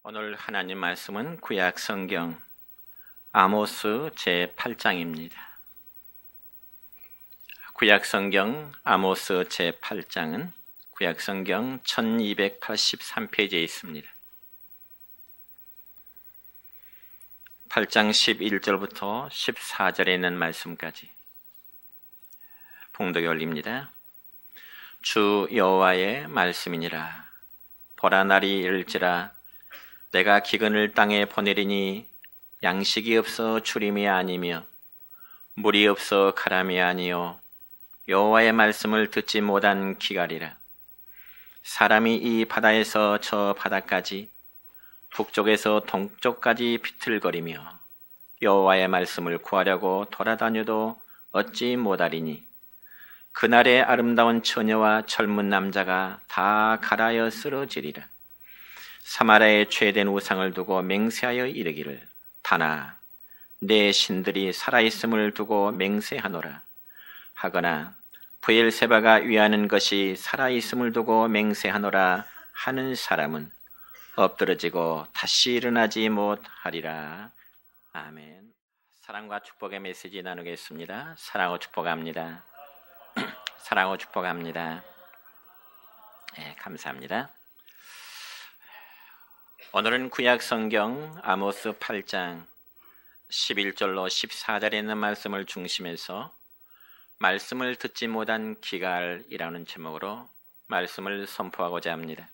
오늘 하나님 말씀은 구약 성경 아모스 제8장입니다. 구약 성경 아모스 제8장은 구약 성경 1283페이지에 있습니다. 8장 11절부터 14절에 있는 말씀까지 봉독이 올립니다. 주 여호와의 말씀이니라. 보라, 날이 이를지라 내가 기근을 땅에 보내리니 양식이 없어 주림이 아니며 물이 없어 가람이 아니요 여호와의 말씀을 듣지 못한 기갈이라. 사람이 이 바다에서 저 바다까지 북쪽에서 동쪽까지 비틀거리며 여호와의 말씀을 구하려고 돌아다녀도 얻지 못하리니 그날의 아름다운 처녀와 젊은 남자가 다 갈아여 쓰러지리라. 사마리아의 죄된 우상을 두고 맹세하여 이르기를 다나 내 신들이 살아있음을 두고 맹세하노라 하거나 브엘세바가 위하는 것이 살아있음을 두고 맹세하노라 하는 사람은 엎드러지고 다시 일어나지 못하리라. 아멘. 사랑과 축복의 메시지 나누겠습니다. 사랑하고 축복합니다. 사랑하고 축복합니다. 네, 감사합니다. 오늘은 구약 성경 아모스 8장 11절로 14절에 있는 말씀을 중심해서 말씀을 듣지 못한 기갈이라는 제목으로 말씀을 선포하고자 합니다.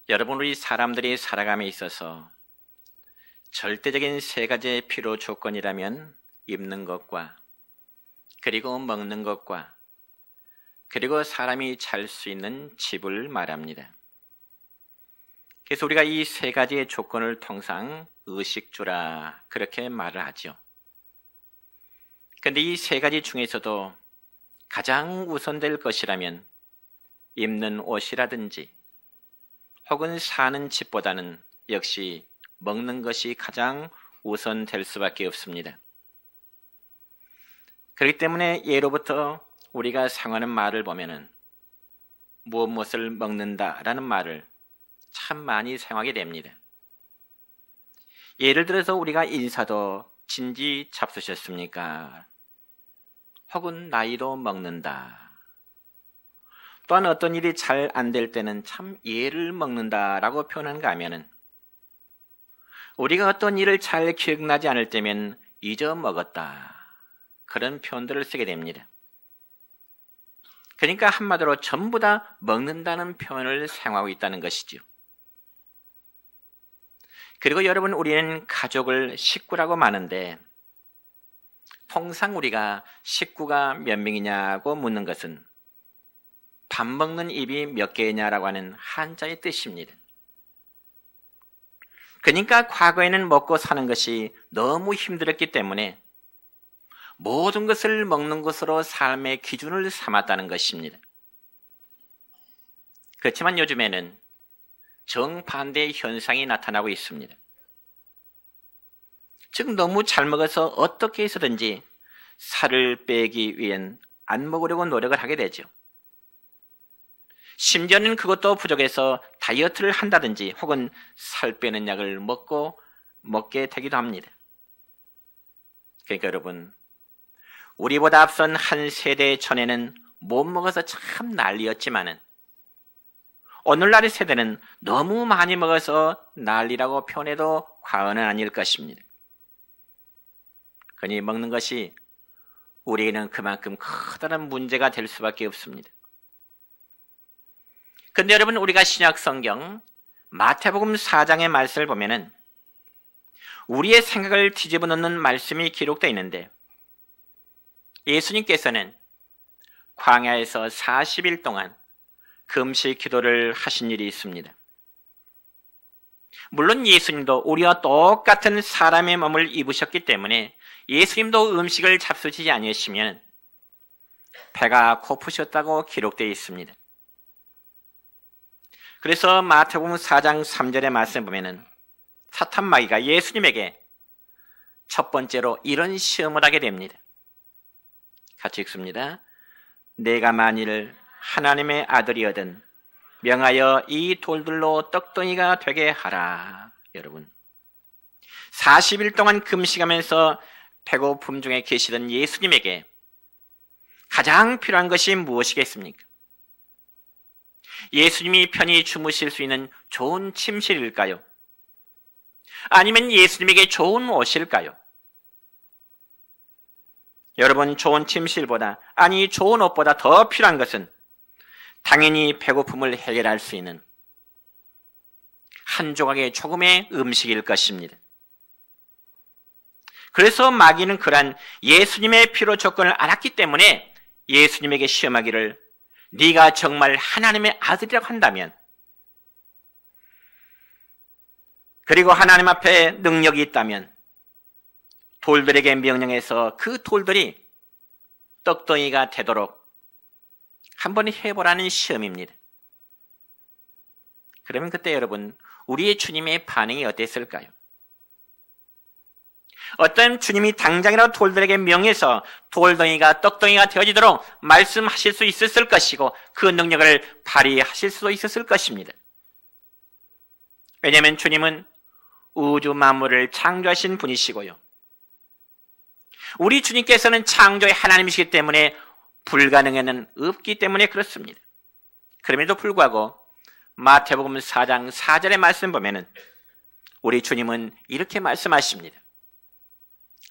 여러분, 우리 사람들이 살아감에 있어서 절대적인 세 가지의 필요 조건이라면 입는 것과 그리고 먹는 것과 그리고 사람이 잘 수 있는 집을 말합니다. 그래서 우리가 이 세 가지의 조건을 통상 의식주라 그렇게 말을 하죠. 그런데 이 세 가지 중에서도 가장 우선될 것이라면 입는 옷이라든지 혹은 사는 집보다는 역시 먹는 것이 가장 우선될 수밖에 없습니다. 그렇기 때문에 예로부터 우리가 사용하는 말을 보면은 무엇을 먹는다라는 말을 참 많이 사용하게 됩니다. 예를 들어서 우리가 인사도 진지 잡수셨습니까? 혹은 나이도 먹는다. 또한 어떤 일이 잘 안 될 때는 참 예를 먹는다라고 표현한가 하면은 우리가 어떤 일을 잘 기억나지 않을 때면 잊어먹었다. 그런 표현들을 쓰게 됩니다. 그러니까 한마디로 전부 다 먹는다는 표현을 사용하고 있다는 것이죠. 그리고 여러분, 우리는 가족을 식구라고 하는데 통상 우리가 식구가 몇 명이냐고 묻는 것은 밥 먹는 입이 몇 개냐라고 하는 한자의 뜻입니다. 그러니까 과거에는 먹고 사는 것이 너무 힘들었기 때문에 모든 것을 먹는 것으로 삶의 기준을 삼았다는 것입니다. 그렇지만 요즘에는 정반대의 현상이 나타나고 있습니다. 즉, 너무 잘 먹어서 어떻게 해서든지 살을 빼기 위hen 안 먹으려고 노력을 하게 되죠. 심지어는 그것도 부족해서 다이어트를 한다든지 혹은 살 빼는 약을 먹게 되기도 합니다. 그러니까 여러분, 우리보다 앞선 한 세대 전에는 못 먹어서 참 난리였지만은 오늘날의 세대는 너무 많이 먹어서 난리라고 표현해도 과언은 아닐 것입니다. 그러니 먹는 것이 우리에게는 그만큼 커다란 문제가 될 수밖에 없습니다. 그런데 여러분, 우리가 신약 성경 마태복음 4장의 말씀을 보면은 우리의 생각을 뒤집어 놓는 말씀이 기록되어 있는데 예수님께서는 광야에서 40일 동안 금식 기도를 하신 일이 있습니다. 물론 예수님도 우리와 똑같은 사람의 몸을 입으셨기 때문에 예수님도 음식을 잡수시지 아니하시면 배가 고프셨다고 기록되어 있습니다. 그래서 마태복음 4장 3절의 말씀을 보면은 사탄 마귀가 예수님에게 첫 번째로 이런 시험을 하게 됩니다. 같이 읽습니다. 내가 만일 하나님의 아들이거든 명하여 이 돌들로 떡덩이가 되게 하라. 여러분, 40일 동안 금식하면서 배고픔 중에 계시던 예수님에게 가장 필요한 것이 무엇이겠습니까? 예수님이 편히 주무실 수 있는 좋은 침실일까요? 아니면 예수님에게 좋은 옷일까요? 여러분, 좋은 침실보다, 아니 좋은 옷보다 더 필요한 것은 당연히 배고픔을 해결할 수 있는 한 조각의 조금의 음식일 것입니다. 그래서 마귀는 그러한 예수님의 필요 조건을 알았기 때문에 예수님에게 시험하기를, 네가 정말 하나님의 아들이라고 한다면, 그리고 하나님 앞에 능력이 있다면 돌들에게 명령해서 그 돌들이 떡덩이가 되도록 한번 해보라는 시험입니다. 그러면 그때 여러분, 우리의 주님의 반응이 어땠을까요? 어떤 주님이 당장이라도 돌들에게 명해서 돌덩이가 떡덩이가 되어지도록 말씀하실 수 있었을 것이고 그 능력을 발휘하실 수도 있었을 것입니다. 왜냐하면 주님은 우주 만물을 창조하신 분이시고요, 우리 주님께서는 창조의 하나님이시기 때문에 불가능에는 없기 때문에 그렇습니다. 그럼에도 불구하고 마태복음 4장 4절의 말씀 보면은 우리 주님은 이렇게 말씀하십니다.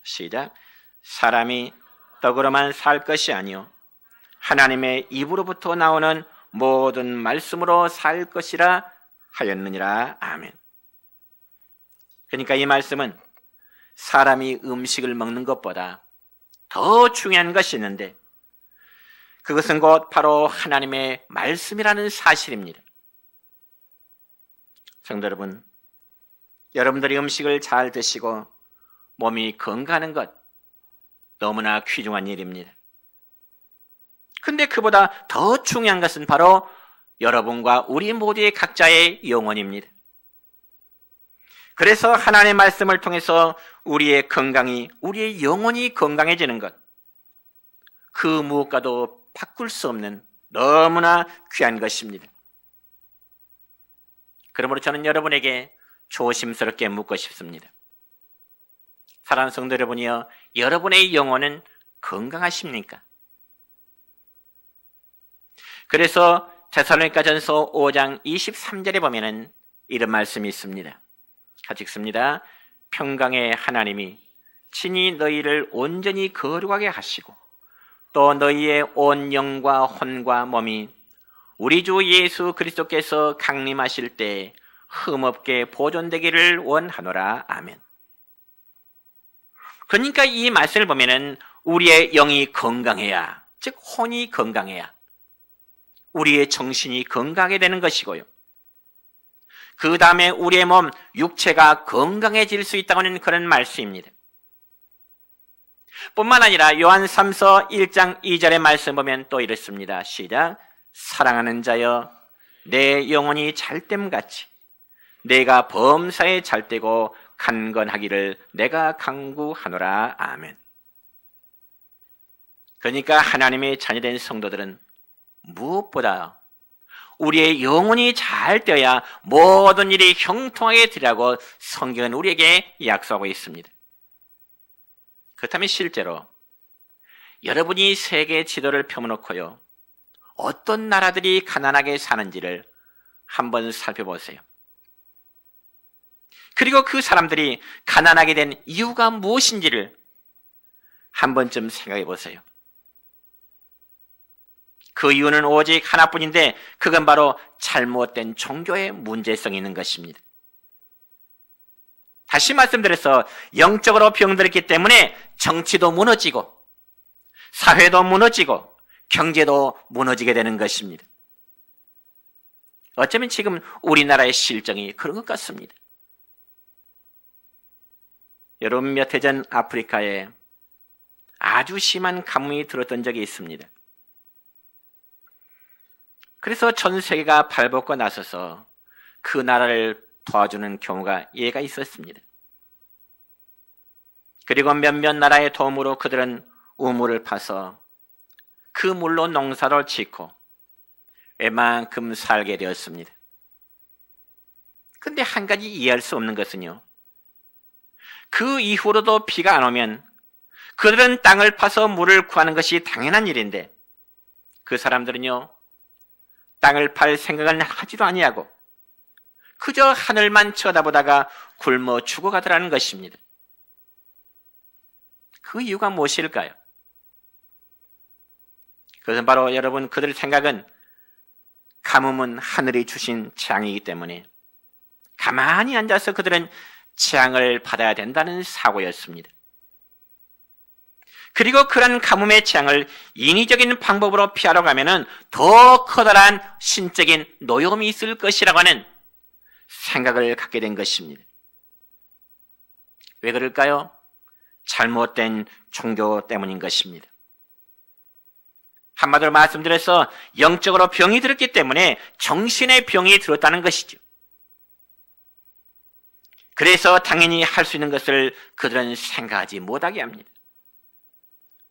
시작. 사람이 떡으로만 살 것이 아니요 하나님의 입으로부터 나오는 모든 말씀으로 살 것이라 하였느니라. 아멘. 그러니까 이 말씀은 사람이 음식을 먹는 것보다 더 중요한 것이 있는데 그것은 곧 바로 하나님의 말씀이라는 사실입니다. 성도 여러분, 여러분들이 음식을 잘 드시고 몸이 건강한 것 너무나 귀중한 일입니다. 근데 그보다 더 중요한 것은 바로 여러분과 우리 모두의 각자의 영혼입니다. 그래서 하나님의 말씀을 통해서 우리의 건강이, 우리의 영혼이 건강해지는 것, 그 무엇과도 바꿀 수 없는 너무나 귀한 것입니다. 그러므로 저는 여러분에게 조심스럽게 묻고 싶습니다. 사랑하는 성도 여러분이여, 여러분의 영혼은 건강하십니까? 그래서 데살로니가전서 5장 23절에 보면은 이런 말씀이 있습니다. 같이 읽습니다. 평강의 하나님이 친히 너희를 온전히 거룩하게 하시고 또 너희의 온 영과 혼과 몸이 우리 주 예수 그리스도께서 강림하실 때 흠없게 보존되기를 원하노라. 아멘. 그러니까 이 말씀을 보면은 우리의 영이 건강해야, 즉 혼이 건강해야 우리의 정신이 건강하게 되는 것이고요, 그 다음에 우리의 몸, 육체가 건강해질 수 있다고 하는 그런 말씀입니다. 뿐만 아니라 요한 3서 1장 2절의 말씀 보면 또 이렇습니다. 시작. 사랑하는 자여, 내 영혼이 잘됨같이 내가 범사에 잘되고 강건하기를 내가 간구하노라. 아멘. 그러니까 하나님의 자녀된 성도들은 무엇보다 우리의 영혼이 잘 되어야 모든 일이 형통하게 되리라고 성경은 우리에게 약속하고 있습니다. 그렇다면 실제로 여러분이 세계 지도를 펴놓고요, 어떤 나라들이 가난하게 사는지를 한번 살펴보세요. 그리고 그 사람들이 가난하게 된 이유가 무엇인지를 한 번쯤 생각해 보세요. 그 이유는 오직 하나뿐인데 그건 바로 잘못된 종교의 문제성이 있는 것입니다. 다시 말씀드려서 영적으로 병들었기 때문에 정치도 무너지고 사회도 무너지고 경제도 무너지게 되는 것입니다. 어쩌면 지금 우리나라의 실정이 그런 것 같습니다. 여러분, 몇 해 전 아프리카에 아주 심한 가뭄이 들었던 적이 있습니다. 그래서 전 세계가 발벗고 나서서 그 나라를 도와주는 경우가 예가 있었습니다. 그리고 몇몇 나라의 도움으로 그들은 우물을 파서 그 물로 농사를 짓고 웬만큼 살게 되었습니다. 근데 한 가지 이해할 수 없는 것은요, 그 이후로도 비가 안 오면 그들은 땅을 파서 물을 구하는 것이 당연한 일인데, 그 사람들은요, 땅을 팔 생각은 하지도 아니하고 그저 하늘만 쳐다보다가 굶어 죽어가더라는 것입니다. 그 이유가 무엇일까요? 그것은 바로 여러분, 그들 생각은 가뭄은 하늘이 주신 재앙이기 때문에 가만히 앉아서 그들은 재앙을 받아야 된다는 사고였습니다. 그리고 그런 가뭄의 재앙을 인위적인 방법으로 피하러 가면은 더 커다란 신적인 노여움이 있을 것이라고 하는 생각을 갖게 된 것입니다. 왜 그럴까요? 잘못된 종교 때문인 것입니다. 한마디로 말씀드려서 영적으로 병이 들었기 때문에 정신의 병이 들었다는 것이죠. 그래서 당연히 할 수 있는 것을 그들은 생각하지 못하게 합니다.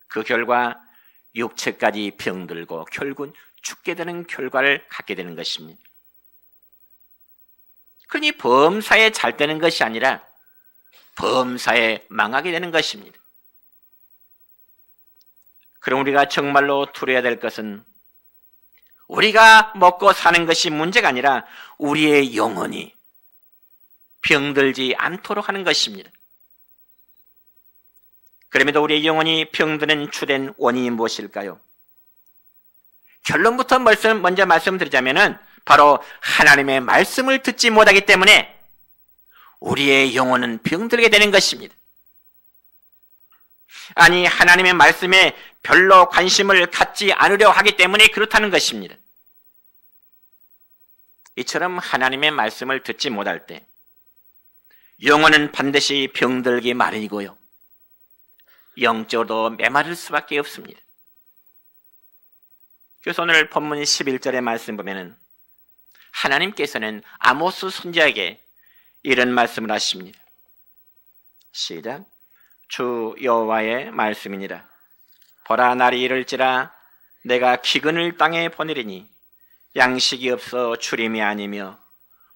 그 결과 육체까지 병들고 결국 죽게 되는 결과를 갖게 되는 것입니다. 그러니 범사에 잘 되는 것이 아니라 범사에 망하게 되는 것입니다. 그럼 우리가 정말로 두려워야 될 것은 우리가 먹고 사는 것이 문제가 아니라 우리의 영혼이 병들지 않도록 하는 것입니다. 그럼에도 우리의 영혼이 병드는 주된 원인이 무엇일까요? 결론부터 먼저 말씀드리자면은 바로 하나님의 말씀을 듣지 못하기 때문에 우리의 영혼은 병들게 되는 것입니다. 아니, 하나님의 말씀에 별로 관심을 갖지 않으려 하기 때문에 그렇다는 것입니다. 이처럼 하나님의 말씀을 듣지 못할 때 영혼은 반드시 병들기 마련이고요, 영적으로도 메마를 수밖에 없습니다. 그래서 오늘 본문 11절의 말씀 보면은 하나님께서는 아모스 선지자에게 이런 말씀을 하십니다. 시작. 주 여호와의 말씀이니라. 보라, 날이 이를지라 내가 기근을 땅에 보내리니 양식이 없어 주림이 아니며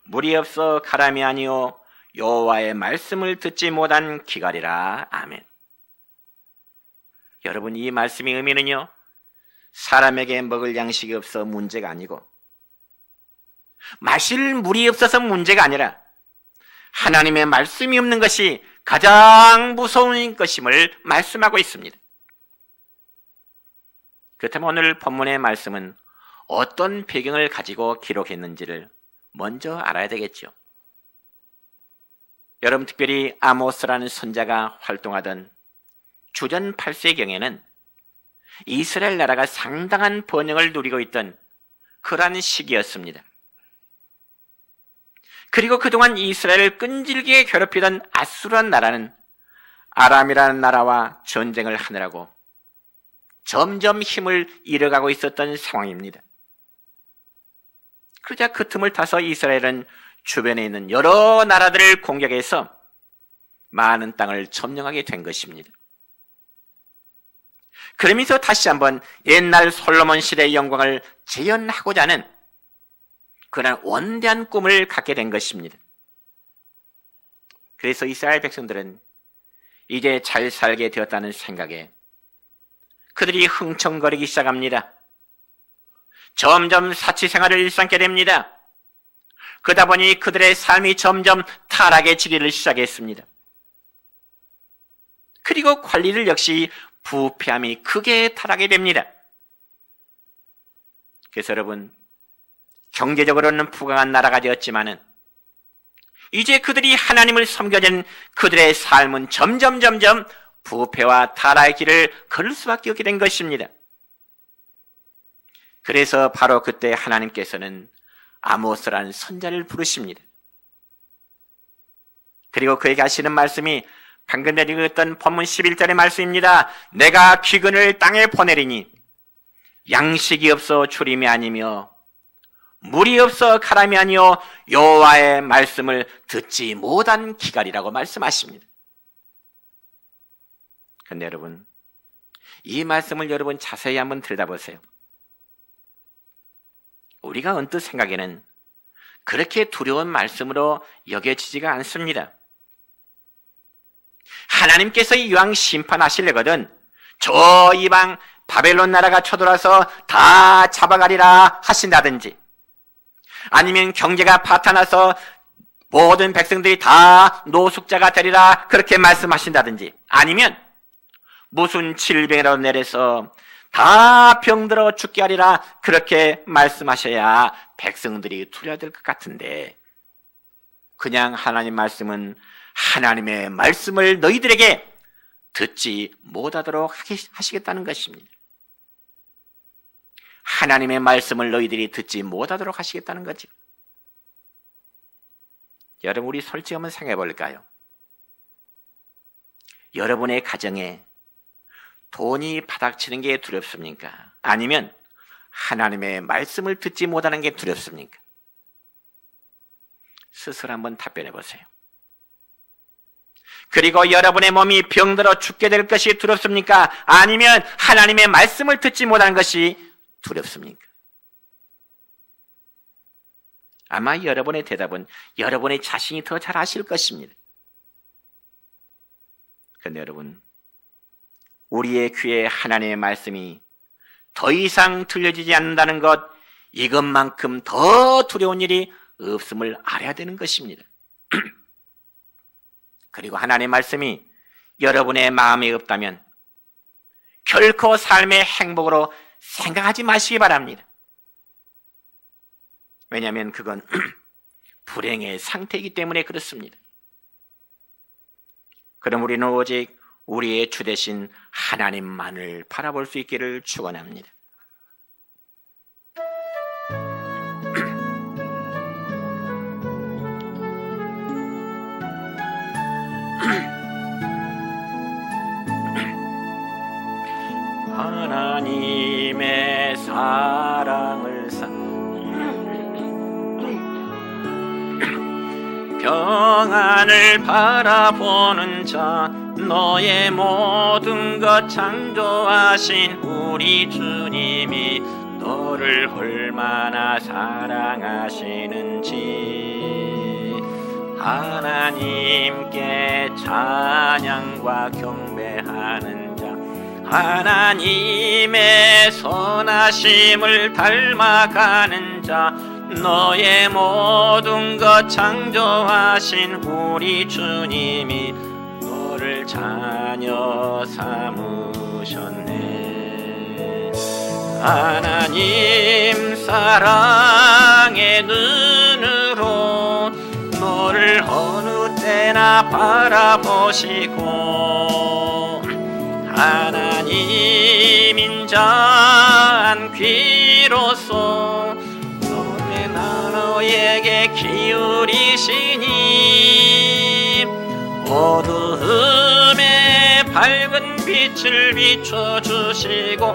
물이 없어 가람이 아니요 여호와의 말씀을 듣지 못한 기갈이라. 아멘. 여러분, 이 말씀의 의미는요, 사람에게 먹을 양식이 없어 문제가 아니고 마실 물이 없어서 문제가 아니라 하나님의 말씀이 없는 것이 가장 무서운 것임을 말씀하고 있습니다. 그렇다면 오늘 본문의 말씀은 어떤 배경을 가지고 기록했는지를 먼저 알아야 되겠죠. 여러분, 특별히 아모스라는 선자가 활동하던 주전 8세경에는 이스라엘 나라가 상당한 번영을 누리고 있던 그러한 시기였습니다. 그리고 그동안 이스라엘을 끈질기게 괴롭히던 아수르한 나라는 아람이라는 나라와 전쟁을 하느라고 점점 힘을 잃어가고 있었던 상황입니다. 그러자 그 틈을 타서 이스라엘은 주변에 있는 여러 나라들을 공격해서 많은 땅을 점령하게 된 것입니다. 그러면서 다시 한번 옛날 솔로몬 시대의 영광을 재현하고자 하는 그런 원대한 꿈을 갖게 된 것입니다. 그래서 이스라엘 백성들은 이제 잘 살게 되었다는 생각에 그들이 흥청거리기 시작합니다. 점점 사치 생활을 일삼게 됩니다. 그러다 보니 그들의 삶이 점점 타락의 지리를 시작했습니다. 그리고 관리들 역시 부패함이 크게 타락하게 됩니다. 그래서 여러분, 경제적으로는 부강한 나라가 되었지만은 이제 그들이 하나님을 섬겨진 그들의 삶은 점점 부패와 타락의 길을 걸을 수밖에 없게 된 것입니다. 그래서 바로 그때 하나님께서는 아모스라는 선자를 부르십니다. 그리고 그에게 하시는 말씀이 방금 전에 읽었던 본문 11절의 말씀입니다. 내가 기근을 땅에 보내리니 양식이 없어 주림이 아니며 물이 없어 가람이 아니요 여호와의 말씀을 듣지 못한 기갈이라고 말씀하십니다. 그런데 여러분, 이 말씀을 여러분 자세히 한번 들여다보세요. 우리가 언뜻 생각에는 그렇게 두려운 말씀으로 여겨지지가 않습니다. 하나님께서 이왕 심판하시려거든 저 이방 바벨론 나라가 쳐들어와서 다 잡아가리라 하신다든지, 아니면 경제가 파탄나서 모든 백성들이 다 노숙자가 되리라 그렇게 말씀하신다든지, 아니면 무슨 질병이라도 내려서 다 병들어 죽게 하리라 그렇게 말씀하셔야 백성들이 두려워될 것 같은데, 그냥 하나님 말씀은 하나님의 말씀을 너희들에게 듣지 못하도록 하시겠다는 것입니다. 하나님의 말씀을 너희들이 듣지 못하도록 하시겠다는 거죠. 여러분, 우리 솔직히 한번 생각해 볼까요? 여러분의 가정에 돈이 바닥치는 게 두렵습니까? 아니면 하나님의 말씀을 듣지 못하는 게 두렵습니까? 스스로 한번 답변해 보세요. 그리고 여러분의 몸이 병들어 죽게 될 것이 두렵습니까? 아니면 하나님의 말씀을 듣지 못하는 것이 두렵습니까? 아마 여러분의 대답은 여러분의 자신이 더 잘 아실 것입니다. 그런데 여러분, 우리의 귀에 하나님의 말씀이 더 이상 들려지지 않는다는 것, 이것만큼 더 두려운 일이 없음을 알아야 되는 것입니다. 그리고 하나님의 말씀이 여러분의 마음에 없다면 결코 삶의 행복으로 생각하지 마시기 바랍니다. 왜냐하면 그건 불행의 상태이기 때문에 그렇습니다. 그럼 우리는 오직 우리의 주 되신 하나님만을 바라볼 수 있기를 축원합니다. 하나님의 사랑을 평안을 바라보는 자, 너의 모든 것 창조하신 우리 주님이 너를 얼마나 사랑하시는지 하나님께 찬양과 경배하는 자, 하나님의 선하심을 닮아가는 자, 너의 모든 것 창조하신 우리 주님이 너를 자녀 삼으셨네. 하나님 사랑의 눈으로 너를 어느 때나 바라보시고 하나님 인자한 귀로서 너에게 기울이시니 어두움에 밝은 빛을 비춰주시고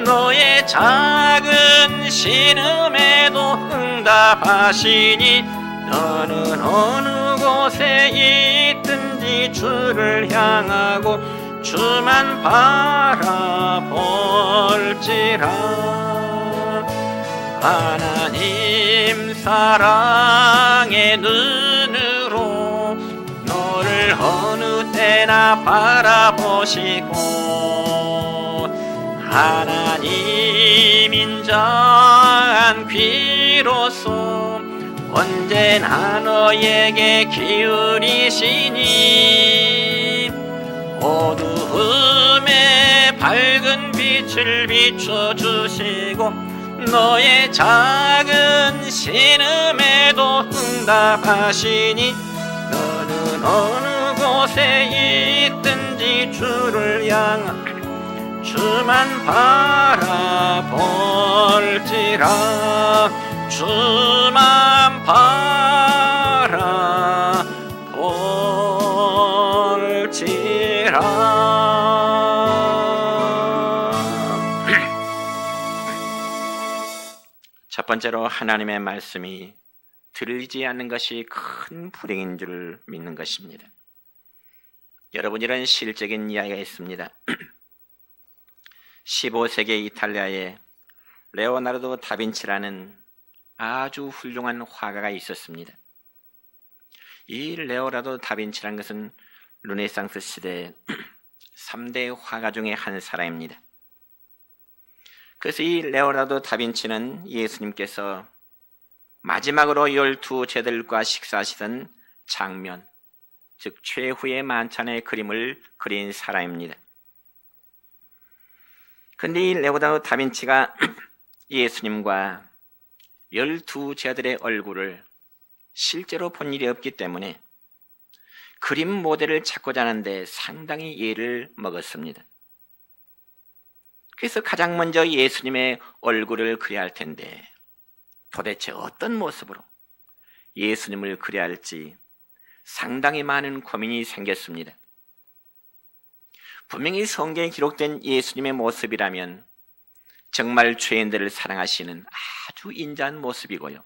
너의 작은 신음에도 응답하시니 너는 어느 곳에 있든지 주를 향하고 주만 바라볼지라. 하나님 사랑의 눈으로 너를 어느 때나 바라보시고 하나님 인자한 귀로서 언제나 너에게 기울이시니 어두움에 밝은 빛을 비춰주시고 너의 작은 신음에도 응답하시니 너는 어느 곳에 있든지 주를 향한 주만 바라볼지라. 주만 바라볼지라. 첫 번째로 하나님의 말씀이 들리지 않는 것이 큰 불행인 줄 믿는 것입니다. 여러분, 이런 실적인 이야기가 있습니다. 15세기 이탈리아의 레오나르도 다빈치라는 아주 훌륭한 화가가 있었습니다. 이 레오나르도 다빈치라는 것은 르네상스 시대의 3대 화가 중에 한 사람입니다. 그래서 이 레오나르도 다빈치는 예수님께서 마지막으로 12제자들과 식사하시던 장면, 즉 최후의 만찬의 그림을 그린 사람입니다. 그런데 이 레오나르도 다빈치가 예수님과 12제자들의 얼굴을 실제로 본 일이 없기 때문에 그림 모델을 찾고자 하는데 상당히 예를 먹었습니다. 그래서 가장 먼저 예수님의 얼굴을 그려야 할 텐데 도대체 어떤 모습으로 예수님을 그려야 할지 상당히 많은 고민이 생겼습니다. 분명히 성경에 기록된 예수님의 모습이라면 정말 죄인들을 사랑하시는 아주 인자한 모습이고요.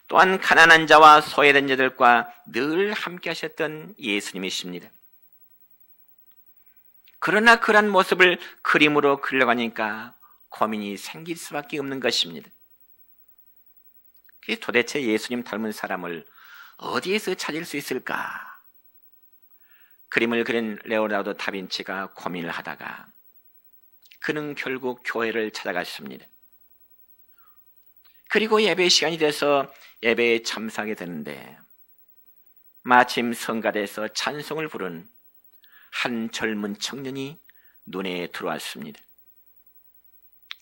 또한 가난한 자와 소외된 자들과 늘 함께 하셨던 예수님이십니다. 그러나 그런 모습을 그림으로 그리려고 하니까 고민이 생길 수밖에 없는 것입니다. 도대체 예수님 닮은 사람을 어디에서 찾을 수 있을까? 그림을 그린 레오나르도 다빈치가 고민을 하다가 그는 결국 교회를 찾아갔습니다. 그리고 예배 시간이 돼서 예배에 참석하게 되는데 마침 성가대에서 찬송을 부른 한 젊은 청년이 눈에 들어왔습니다.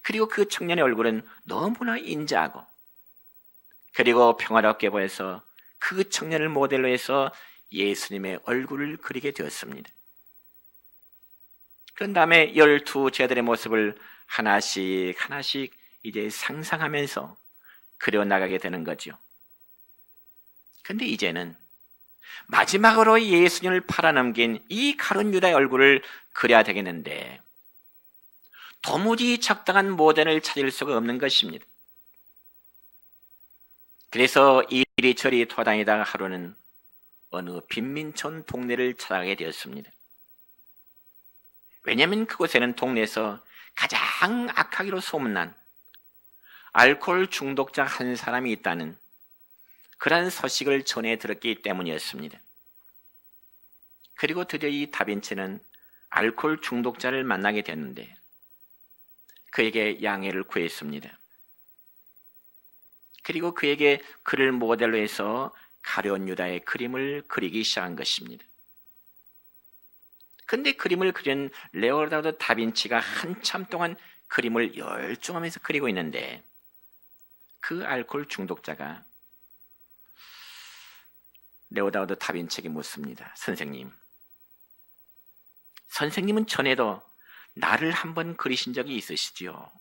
그리고 그 청년의 얼굴은 너무나 인자하고 그리고 평화롭게 보여서 그 청년을 모델로 해서 예수님의 얼굴을 그리게 되었습니다. 그런 다음에 12제자들의 모습을 하나씩 이제 상상하면서 그려나가게 되는 거죠. 그런데 이제는 마지막으로 예수님을 팔아넘긴 이 가룟 유다의 얼굴을 그려야 되겠는데 도무지 적당한 모델을 찾을 수가 없는 것입니다. 그래서 이리저리 돌아다니다가 하루는 어느 빈민촌 동네를 찾아가게 되었습니다. 왜냐하면 그곳에는 동네에서 가장 악하기로 소문난 알코올 중독자 한 사람이 있다는 그러한 소식을 전해 들었기 때문이었습니다. 그리고 드디어 이 다빈치는 알코올 중독자를 만나게 됐는데 그에게 양해를 구했습니다. 그리고 그에게 그를 모델로 해서 가룟 유다의 그림을 그리기 시작한 것입니다. 근데 그림을 그린 레오나르도 다빈치가 한참 동안 그림을 열중하면서 그리고 있는데 그 알코올 중독자가 레오나르도 다빈치에게 묻습니다. 선생님은 전에도 나를 한번 그리신 적이 있으시지요?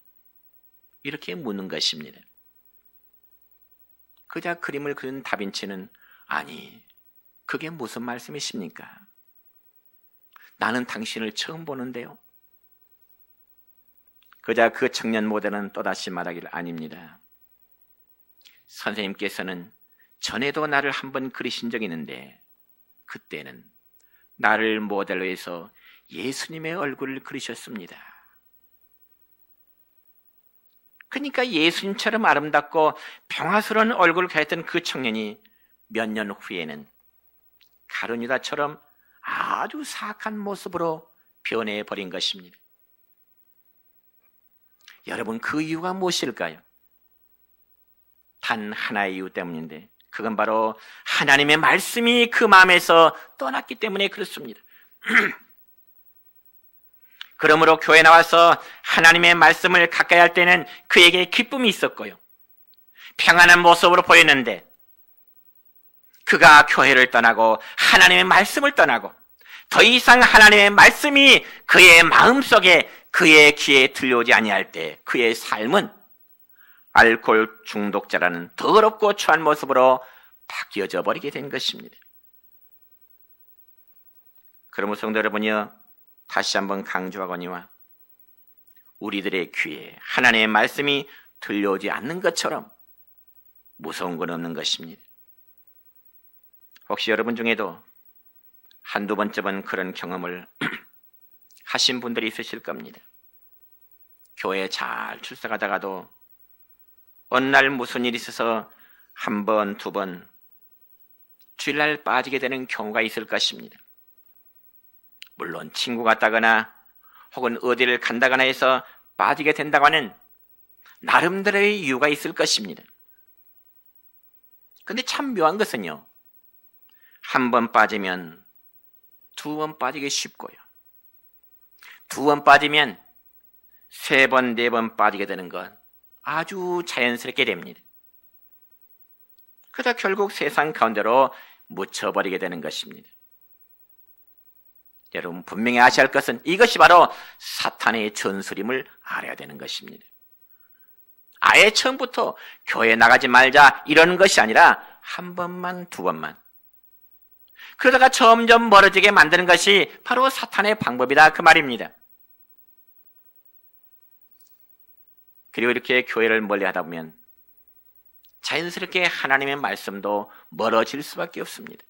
이렇게 묻는 것입니다. 그자 그림을 그린 다빈치는 아니, 그게 무슨 말씀이십니까? 나는 당신을 처음 보는데요. 그자 그 청년 모델은 또다시 말하기를 아닙니다. 선생님께서는 전에도 나를 한번 그리신 적이 있는데 그때는 나를 모델로 해서 예수님의 얼굴을 그리셨습니다. 그러니까 예수님처럼 아름답고 평화스러운 얼굴을 가졌던 그 청년이 몇 년 후에는 가룟 유다처럼 아주 사악한 모습으로 변해버린 것입니다. 여러분, 그 이유가 무엇일까요? 단 하나의 이유 때문인데 그건 바로 하나님의 말씀이 그 마음에서 떠났기 때문에 그렇습니다. 그러므로 교회 나와서 하나님의 말씀을 가까이 할 때는 그에게 기쁨이 있었고요. 평안한 모습으로 보였는데 그가 교회를 떠나고 하나님의 말씀을 떠나고 더 이상 하나님의 말씀이 그의 마음속에 그의 귀에 들려오지 아니할 때 그의 삶은 알코올 중독자라는 더럽고 추한 모습으로 바뀌어져 버리게 된 것입니다. 그러므로 성도 여러분이여, 다시 한번 강조하거니와 우리들의 귀에 하나님의 말씀이 들려오지 않는 것처럼 무서운 건 없는 것입니다. 혹시 여러분 중에도 한두 번쯤은 그런 경험을 하신 분들이 있으실 겁니다. 교회에 잘 출석하다가도 어느 날 무슨 일이 있어서 한 번, 두 번 주일날 빠지게 되는 경우가 있을 것입니다. 물론 친구가 따거나 혹은 어디를 간다거나 해서 빠지게 된다고 하는 나름대로의 이유가 있을 것입니다. 근데 참 묘한 것은요, 한 번 빠지면 두 번 빠지기 쉽고요, 두 번 빠지면 세 번, 네 번 빠지게 되는 것 아주 자연스럽게 됩니다. 그러다 결국 세상 가운데로 묻혀버리게 되는 것입니다. 여러분 분명히 아셔야 할 것은 이것이 바로 사탄의 전술임을 알아야 되는 것입니다. 아예 처음부터 교회 나가지 말자 이러는 것이 아니라 한 번만, 두 번만, 그러다가 점점 멀어지게 만드는 것이 바로 사탄의 방법이다, 그 말입니다. 그리고 이렇게 교회를 멀리 하다 보면 자연스럽게 하나님의 말씀도 멀어질 수밖에 없습니다.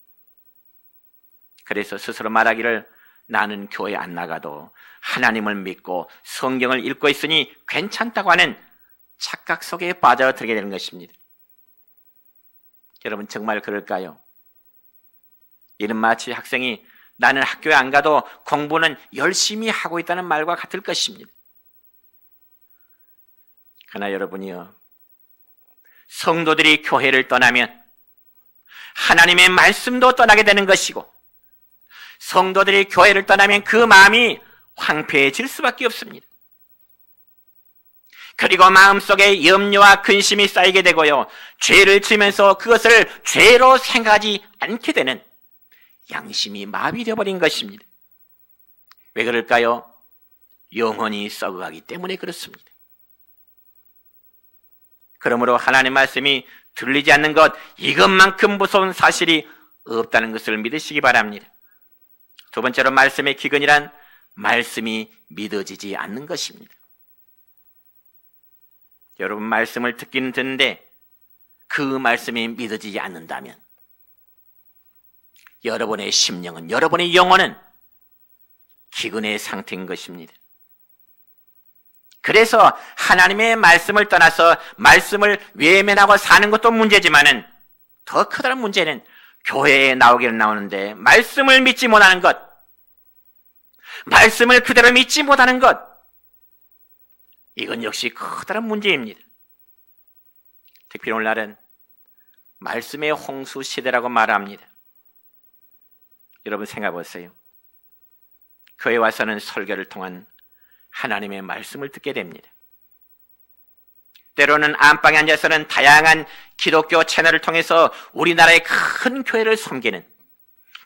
그래서 스스로 말하기를 나는 교회 안 나가도 하나님을 믿고 성경을 읽고 있으니 괜찮다고 하는 착각 속에 빠져들게 되는 것입니다. 여러분 정말 그럴까요? 이는 마치 학생이 나는 학교에 안 가도 공부는 열심히 하고 있다는 말과 같을 것입니다. 그러나 여러분이요, 성도들이 교회를 떠나면 하나님의 말씀도 떠나게 되는 것이고, 성도들이 교회를 떠나면 그 마음이 황폐해질 수밖에 없습니다. 그리고 마음속에 염려와 근심이 쌓이게 되고요, 죄를 지면서 그것을 죄로 생각하지 않게 되는 양심이 마비되어 버린 것입니다. 왜 그럴까요? 영혼이 썩어가기 때문에 그렇습니다. 그러므로 하나님의 말씀이 들리지 않는 것, 이것만큼 무서운 사실이 없다는 것을 믿으시기 바랍니다. 두 번째로 말씀의 기근이란 말씀이 믿어지지 않는 것입니다. 여러분 말씀을 듣기는 듣는데 그 말씀이 믿어지지 않는다면 여러분의 심령은, 여러분의 영혼은 기근의 상태인 것입니다. 그래서 하나님의 말씀을 떠나서 말씀을 외면하고 사는 것도 문제지만은 더 커다란 문제는 교회에 나오기는 나오는데 말씀을 믿지 못하는 것, 말씀을 그대로 믿지 못하는 것, 이건 역시 커다란 문제입니다. 특히 오늘날은 말씀의 홍수 시대라고 말합니다. 여러분 생각해 보세요. 교회 와서는 설교를 통한 하나님의 말씀을 듣게 됩니다. 때로는 안방에 앉아서는 다양한 기독교 채널을 통해서 우리나라의 큰 교회를 섬기는,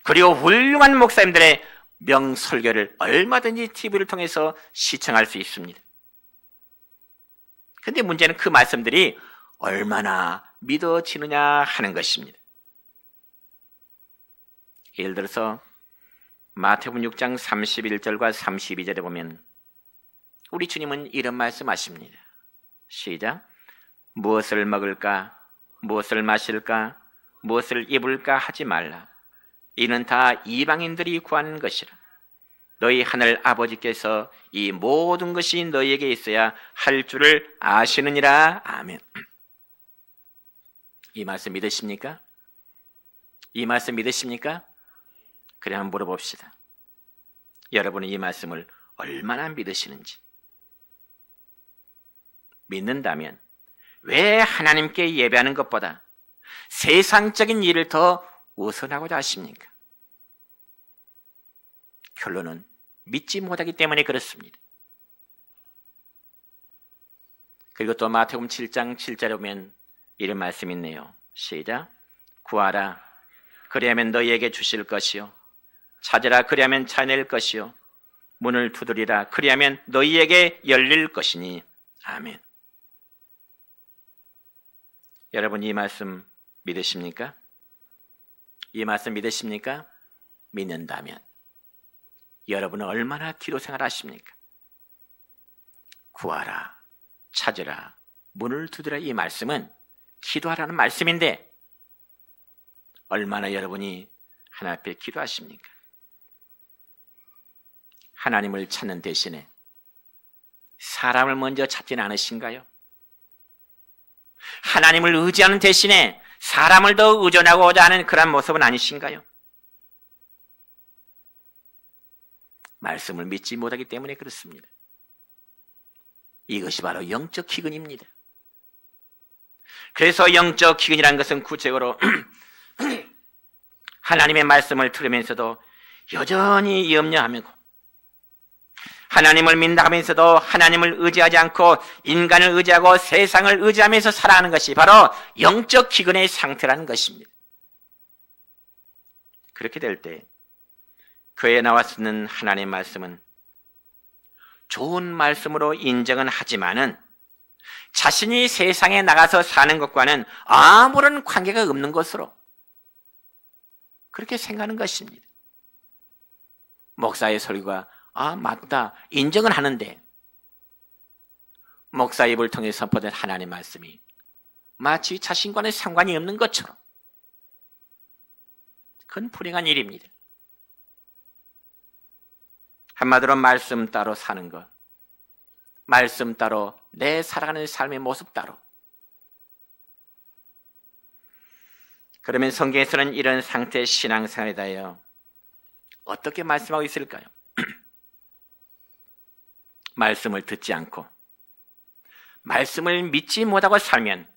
그리고 훌륭한 목사님들의 명설교를 얼마든지 TV를 통해서 시청할 수 있습니다. 그런데 문제는 그 말씀들이 얼마나 믿어지느냐 하는 것입니다. 예를 들어서 마태복음 6장 31절과 32절에 보면 우리 주님은 이런 말씀하십니다. 시작. 무엇을 먹을까, 무엇을 마실까, 무엇을 입을까 하지 말라. 이는 다 이방인들이 구하는 것이라. 너희 하늘 아버지께서 이 모든 것이 너희에게 있어야 할 줄을 아시느니라. 아멘. 이 말씀 믿으십니까? 이 말씀 믿으십니까? 그래 한번 물어봅시다. 여러분은 이 말씀을 얼마나 믿으시는지. 믿는다면 왜 하나님께 예배하는 것보다 세상적인 일을 더 우선하고자 하십니까? 결론은 믿지 못하기 때문에 그렇습니다. 그리고 또 마태복음 7장 7절에 보면 이런 말씀이 있네요. 시작. 구하라, 그리하면 너희에게 주실 것이요, 찾으라, 그리하면 찾아낼 것이요, 문을 두드리라, 그리하면 너희에게 열릴 것이니. 아멘. 여러분 이 말씀 믿으십니까? 이 말씀 믿으십니까? 믿는다면 여러분은 얼마나 기도 생활 하십니까? 구하라, 찾으라, 문을 두드리라, 이 말씀은 기도하라는 말씀인데 얼마나 여러분이 하나님 앞에 기도하십니까? 하나님을 찾는 대신에 사람을 먼저 찾지는 않으신가요? 하나님을 의지하는 대신에 사람을 더 의존하고자 하는 그런 모습은 아니신가요? 말씀을 믿지 못하기 때문에 그렇습니다. 이것이 바로 영적 기근입니다. 그래서 영적 기근이라는 것은 구체적으로 하나님의 말씀을 들으면서도 여전히 염려하고 하나님을 믿는다면서도 하나님을 의지하지 않고 인간을 의지하고 세상을 의지하면서 살아가는 것이 바로 영적 기근의 상태라는 것입니다. 그렇게 될 때 교회에 나와 쓰는 하나님의 말씀은 좋은 말씀으로 인정은 하지만은 자신이 세상에 나가서 사는 것과는 아무런 관계가 없는 것으로 그렇게 생각하는 것입니다. 목사의 설교가 맞다 인정은 하는데 목사 입을 통해 선포된 하나님의 말씀이 마치 자신과는 상관이 없는 것처럼 그건 불행한 일입니다. 한마디로 말씀 따로 사는 것, 말씀 따로 내 살아가는 삶의 모습 따로. 그러면 성경에서는 이런 상태의 신앙생활에 대하여 어떻게 말씀하고 있을까요? 말씀을 듣지 않고 말씀을 믿지 못하고 살면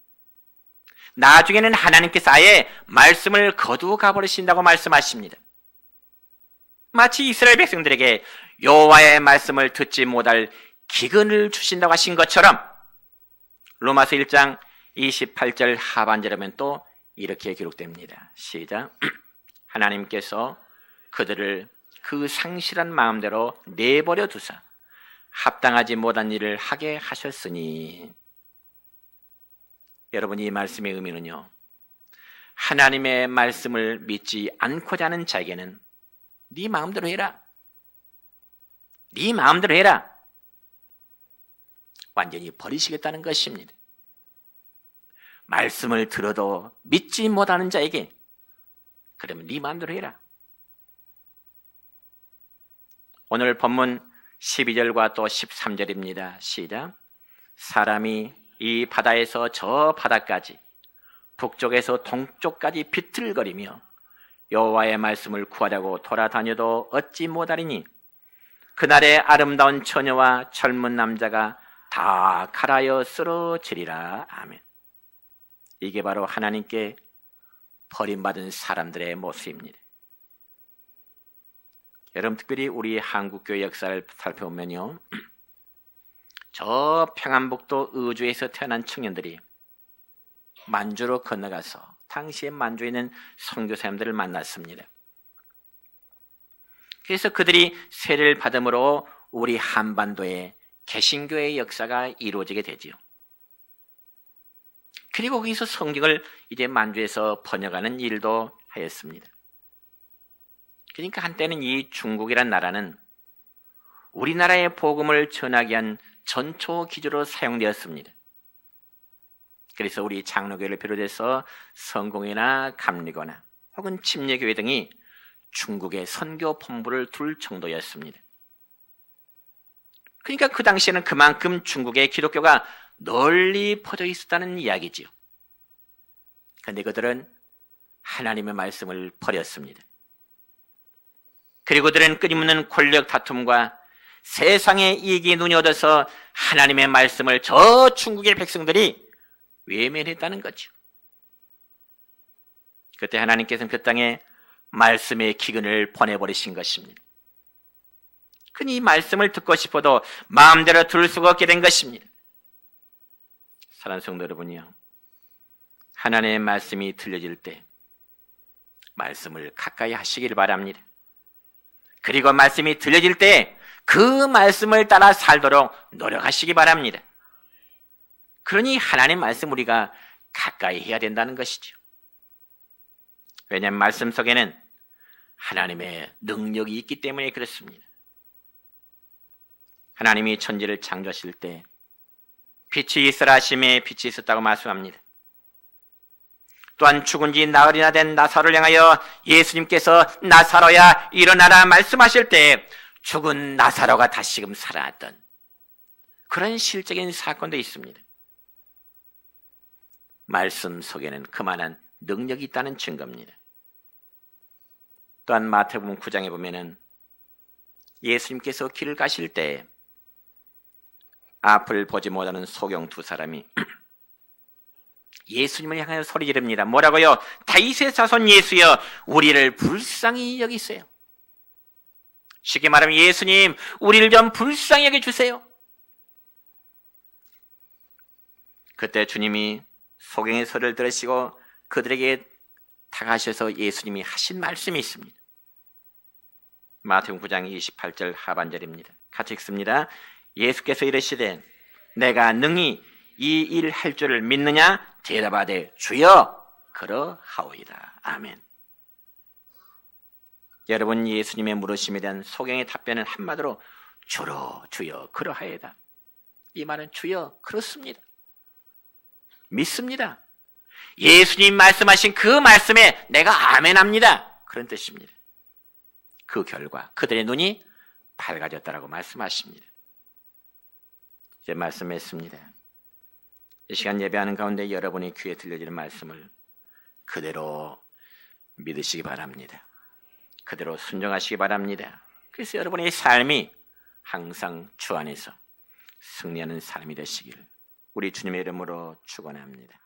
나중에는 하나님께서 아예 말씀을 거두어 가버리신다고 말씀하십니다. 마치 이스라엘 백성들에게 여호와의 말씀을 듣지 못할 기근을 주신다고 하신 것처럼 로마서 1장 28절 하반절에 보면 또 이렇게 기록됩니다. 시작. 하나님께서 그들을 그 상실한 마음대로 내버려 두사 합당하지 못한 일을 하게 하셨으니. 여러분, 이 말씀의 의미는요, 하나님의 말씀을 믿지 않고자 하는 자에게는 네 마음대로 해라, 네 마음대로 해라, 완전히 버리시겠다는 것입니다. 말씀을 들어도 믿지 못하는 자에게 그러면 네 마음대로 해라. 오늘 본문 12절과 또 13절입니다. 시작. 사람이 이 바다에서 저 바다까지 북쪽에서 동쪽까지 비틀거리며 여호와의 말씀을 구하려고 돌아다녀도 얻지 못하리니 그날의 아름다운 처녀와 젊은 남자가 다 갈아여 쓰러지리라. 아멘. 이게 바로 하나님께 버림받은 사람들의 모습입니다. 여러분, 특별히 우리 한국교회 역사를 살펴보면요, 저 평안북도 의주에서 태어난 청년들이 만주로 건너가서 당시에 만주에 있는 선교사님들을 만났습니다. 그래서 그들이 세례를 받음으로 우리 한반도의 개신교의 역사가 이루어지게 되지요. 그리고 거기서 성경을 이제 만주에서 번역하는 일도 하였습니다. 그러니까 한때는 이 중국이란 나라는 우리나라의 복음을 전하기 위한 전초 기조로 사용되었습니다. 그래서 우리 장로교회를 비롯해서 성공회나 감리교나 혹은 침례교회 등이 중국에 선교 본부를 둘 정도였습니다. 그러니까 그 당시에는 그만큼 중국의 기독교가 널리 퍼져 있었다는 이야기지요. 그런데 그들은 하나님의 말씀을 버렸습니다. 그리고 그들은 끊임없는 권력 다툼과 세상의 이익이 눈이 얻어서 하나님의 말씀을 저 중국의 백성들이 외면했다는 거죠. 그때 하나님께서는 그 땅에 말씀의 기근을 보내버리신 것입니다. 그니 이 말씀을 듣고 싶어도 마음대로 들을 수가 없게 된 것입니다. 사랑하는 성도 여러분이요, 하나님의 말씀이 들려질 때 말씀을 가까이 하시길 바랍니다. 그리고 말씀이 들려질 때 그 말씀을 따라 살도록 노력하시기 바랍니다. 그러니 하나님의 말씀 우리가 가까이 해야 된다는 것이죠. 왜냐하면 말씀 속에는 하나님의 능력이 있기 때문에 그렇습니다. 하나님이 천지를 창조하실 때 빛이 있으라 하심에 빛이 있었다고 말씀합니다. 또한 죽은 지 나흘이나 된 나사로를 향하여 예수님께서 나사로야 일어나라 말씀하실 때 죽은 나사로가 다시금 살아났던 그런 실적인 사건도 있습니다. 말씀 속에는 그만한 능력이 있다는 증거입니다. 또한 마태복음 9장에 보면은 예수님께서 길을 가실 때 앞을 보지 못하는 소경 두 사람이 예수님을 향하여 소리 지릅니다. 뭐라고요? 다윗의 자손 예수여, 우리를 불쌍히 여기세요. 쉽게 말하면 예수님, 우리를 좀 불쌍히 여겨주세요. 그때 주님이 소경의 소리를 들으시고 그들에게 다가가셔서 예수님이 하신 말씀이 있습니다. 마태복음 9장 28절 하반절입니다. 같이 읽습니다. 예수께서 이르시되 내가 능히 이 일 할 줄을 믿느냐? 대답하되 주여 그러하오이다. 아멘. 여러분, 예수님의 물으심에 대한 소경의 답변은 한마디로 주여 그러하이다. 이 말은 주여 그렇습니다. 믿습니다. 예수님 말씀하신 그 말씀에 내가 아멘합니다. 그런 뜻입니다. 그 결과 그들의 눈이 밝아졌다라고 말씀하십니다. 이제 말씀했습니다. 이 시간 예배하는 가운데 여러분의 귀에 들려지는 말씀을 그대로 믿으시기 바랍니다. 그대로 순종하시기 바랍니다. 그래서 여러분의 삶이 항상 주 안에서 승리하는 삶이 되시길 우리 주님의 이름으로 축원합니다.